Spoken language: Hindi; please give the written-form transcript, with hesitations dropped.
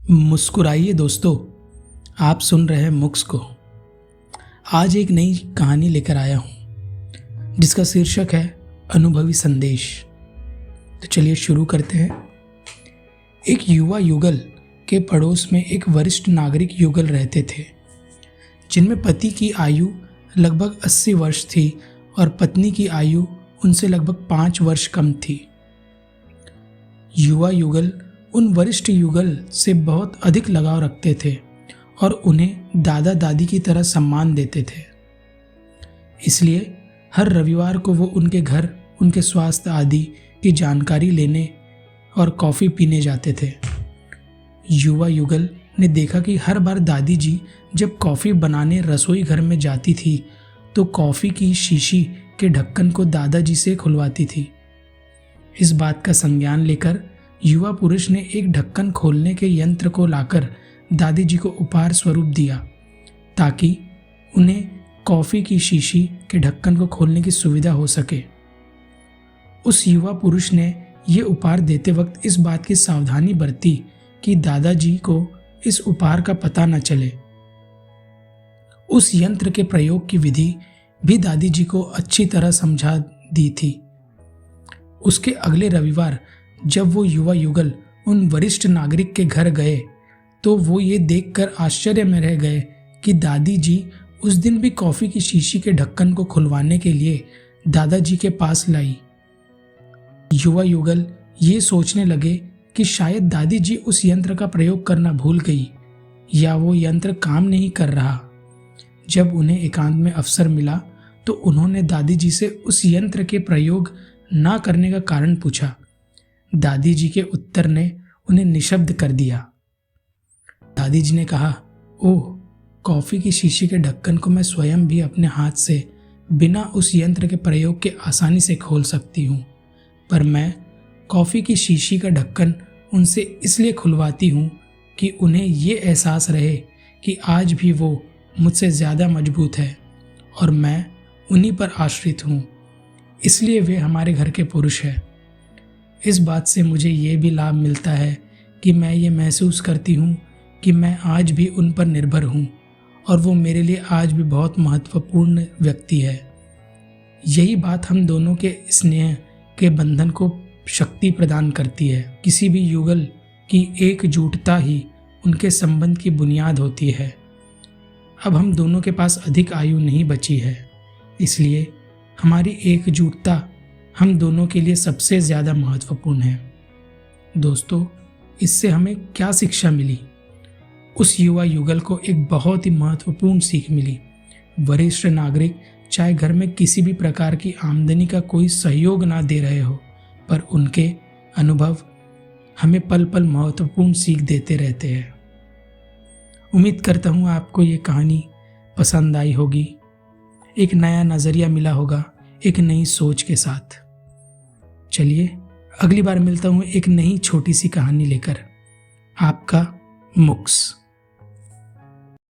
मुस्कुराइए दोस्तों, आप सुन रहे हैं मुक्स को। आज एक नई कहानी लेकर आया हूं जिसका शीर्षक है अनुभवी संदेश। तो चलिए शुरू करते हैं। एक युवा युगल के पड़ोस में एक वरिष्ठ नागरिक युगल रहते थे जिनमें पति की आयु लगभग 80 वर्ष थी और पत्नी की आयु उनसे लगभग 5 वर्ष कम थी। युवा युगल उन वरिष्ठ युगल से बहुत अधिक लगाव रखते थे और उन्हें दादा दादी की तरह सम्मान देते थे। इसलिए हर रविवार को वो उनके घर उनके स्वास्थ्य आदि की जानकारी लेने और कॉफ़ी पीने जाते थे। युवा युगल ने देखा कि हर बार दादी जी जब कॉफ़ी बनाने रसोई घर में जाती थी तो कॉफ़ी की शीशी के ढक्कन को दादाजी से खुलवाती थी। इस बात का संज्ञान लेकर युवा पुरुष ने एक ढक्कन खोलने के यंत्र को लाकर दादी जी को उपहार स्वरूप दिया ताकि उन्हें कॉफ़ी की शीशी के ढक्कन को खोलने की सुविधा हो सके। उस युवा पुरुष ने ये उपहार देते वक्त इस बात की सावधानी बरती कि दादाजी को इस उपहार का पता न चले। उस यंत्र के प्रयोग की विधि भी दादी जी को अच्छी तरह समझा दी थी। उसके अगले रविवार जब वो युवा युगल उन वरिष्ठ नागरिक के घर गए तो वो ये देखकर आश्चर्य में रह गए कि दादी जी उस दिन भी कॉफ़ी की शीशी के ढक्कन को खुलवाने के लिए दादाजी के पास लाई। युवा युगल ये सोचने लगे कि शायद दादी जी उस यंत्र का प्रयोग करना भूल गई या वो यंत्र काम नहीं कर रहा। जब उन्हें एकांत में अवसर मिला तो उन्होंने दादी जी से उस यंत्र के प्रयोग ना करने का कारण पूछा। दादी जी के उत्तर ने उन्हें निशब्द कर दिया। दादी जी ने कहा, ओह, कॉफ़ी की शीशी के ढक्कन को मैं स्वयं भी अपने हाथ से बिना उस यंत्र के प्रयोग के आसानी से खोल सकती हूँ, पर मैं कॉफ़ी की शीशी का ढक्कन उनसे इसलिए खुलवाती हूँ कि उन्हें ये एहसास रहे कि आज भी वो मुझसे ज़्यादा मजबूत है और मैं उन्हीं पर आश्रित हूँ, इसलिए वे हमारे घर के पुरुष हैं। इस बात से मुझे ये भी लाभ मिलता है कि मैं ये महसूस करती हूँ कि मैं आज भी उन पर निर्भर हूँ और वो मेरे लिए आज भी बहुत महत्वपूर्ण व्यक्ति है। यही बात हम दोनों के स्नेह के बंधन को शक्ति प्रदान करती है। किसी भी युगल की एकजुटता ही उनके संबंध की बुनियाद होती है। अब हम दोनों के पास अधिक आयु नहीं बची है, इसलिए हमारी एकजुटता हम दोनों के लिए सबसे ज़्यादा महत्वपूर्ण है। दोस्तों, इससे हमें क्या शिक्षा मिली? उस युवा युगल को एक बहुत ही महत्वपूर्ण सीख मिली। वरिष्ठ नागरिक चाहे घर में किसी भी प्रकार की आमदनी का कोई सहयोग ना दे रहे हो, पर उनके अनुभव हमें पल पल महत्वपूर्ण सीख देते रहते हैं। उम्मीद करता हूँ आपको ये कहानी पसंद आई होगी, एक नया नज़रिया मिला होगा, एक नई सोच के साथ। चलिए अगली बार मिलता हूँ एक नई छोटी सी कहानी लेकर। आपका मुक्स।